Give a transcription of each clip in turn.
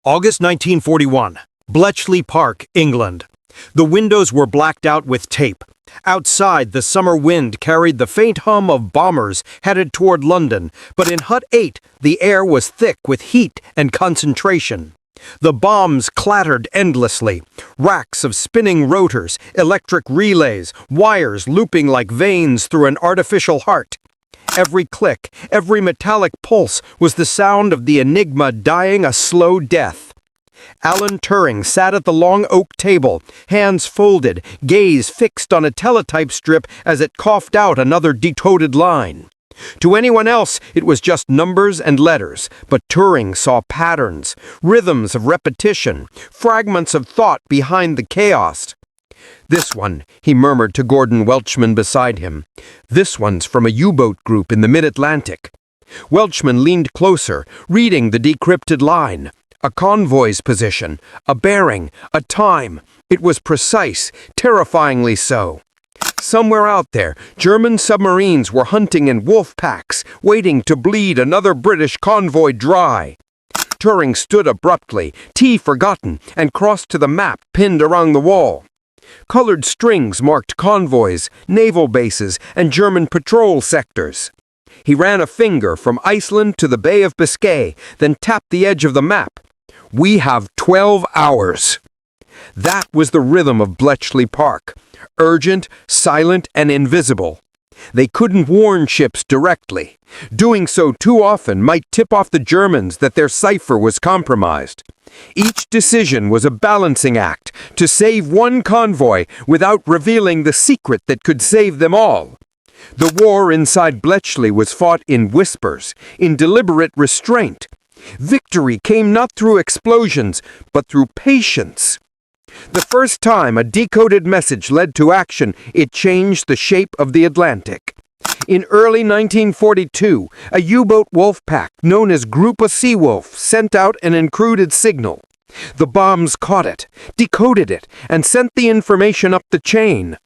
August 1941, Bletchley Park, England. The windows were blacked out with tape. Outside, the summer wind carried the faint hum of bombers headed toward London, but in Hut 8, the air was thick with heat and concentration. The bombs clattered endlessly, racks of spinning rotors, electric relays, wires looping like veins through an artificial heart. Every click, every metallic pulse was the sound of the Enigma dying a slow death. Alan Turing sat at the long oak table, hands folded, gaze fixed on a teletype strip as it coughed out another decoded line. To anyone else, it was just numbers and letters, but Turing saw patterns, rhythms of repetition, fragments of thought behind the chaos. "This one," he murmured to Gordon Welchman beside him. "This one's from a U-boat group in the mid-Atlantic." Welchman leaned closer, reading the decrypted line. A convoy's position, a bearing, a time. It was precise, terrifyingly so. Somewhere out there, German submarines were hunting in wolf packs, waiting to bleed another British convoy dry. Turing stood abruptly, tea forgotten, and crossed to the map pinned around the wall. Colored strings marked convoys, naval bases, and German patrol sectors. He ran a finger from Iceland to the Bay of Biscay, then tapped the edge of the map. "We have 12 hours." That was the rhythm of Bletchley Park, urgent, silent, and invisible. They couldn't warn ships directly. Doing so too often might tip off the Germans that their cipher was compromised. Each decision was a balancing act to save one convoy without revealing the secret that could save them all. The war inside Bletchley was fought in whispers, in deliberate restraint. Victory came not through explosions, but through patience. The first time a decoded message led to action, it changed the shape of the Atlantic. In early 1942, a U-boat wolf pack known as Group of Seawolf sent out an encrypted signal. The bombs caught it, decoded it, and sent the information up the chain.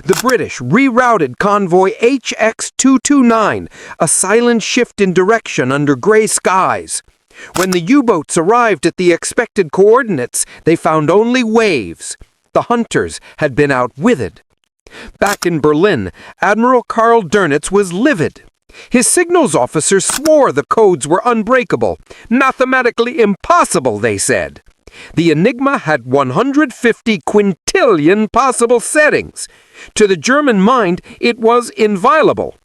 The British rerouted convoy HX-229, a silent shift in direction under gray skies. When the U-boats arrived at the expected coordinates, they found only waves. The hunters had been outwitted. Back in Berlin, Admiral Karl Dönitz was livid. His signals officers swore the codes were unbreakable. Mathematically impossible, they said. The Enigma had 150 quintillion possible settings. To the German mind, it was inviolable.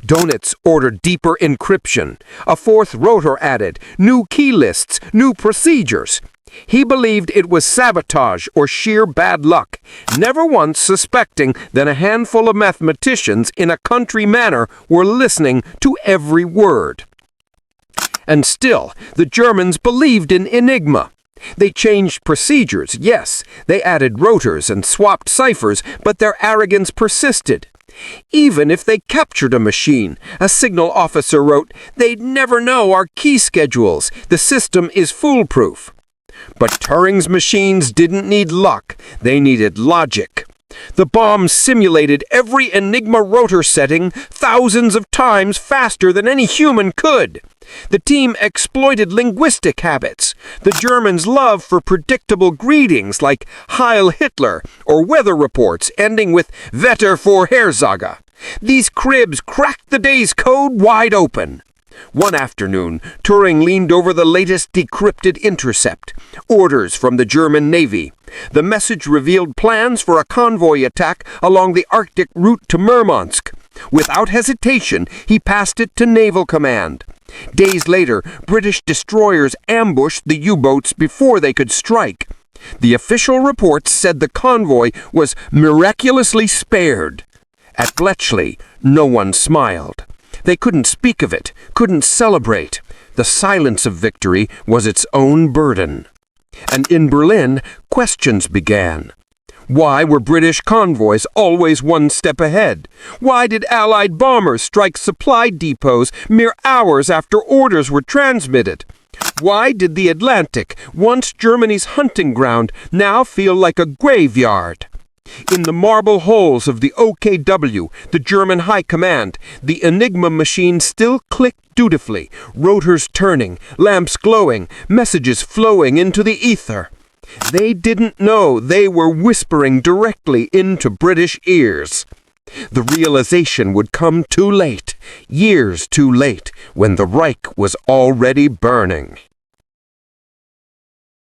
Dönitz ordered deeper encryption, a fourth rotor added, new key lists, new procedures. He believed it was sabotage or sheer bad luck, never once suspecting that a handful of mathematicians in a country manor were listening to every word. And still, the Germans believed in Enigma. They changed procedures, yes, they added rotors and swapped ciphers, but their arrogance persisted. Even if they captured a machine, a signal officer wrote, "They'd never know our key schedules. The system is foolproof." But Turing's machines didn't need luck. They needed logic. The bombs simulated every Enigma rotor setting thousands of times faster than any human could. The team exploited linguistic habits, the Germans' love for predictable greetings like Heil Hitler or weather reports ending with Wetter Vorhersage. These cribs cracked the day's code wide open. One afternoon, Turing leaned over the latest decrypted intercept, orders from the German Navy. The message revealed plans for a convoy attack along the Arctic route to Murmansk. Without hesitation, he passed it to Naval Command. Days later, British destroyers ambushed the U-boats before they could strike. The official reports said the convoy was miraculously spared. At Bletchley, no one smiled. They couldn't speak of it, couldn't celebrate. The silence of victory was its own burden. And in Berlin, questions began. Why were British convoys always one step ahead? Why did Allied bombers strike supply depots mere hours after orders were transmitted? Why did the Atlantic, once Germany's hunting ground, now feel like a graveyard? In the marble halls of the OKW, the German High Command, the Enigma machine still clicked dutifully, rotors turning, lamps glowing, messages flowing into the ether. They didn't know they were whispering directly into British ears. The realization would come too late, years too late, when the Reich was already burning.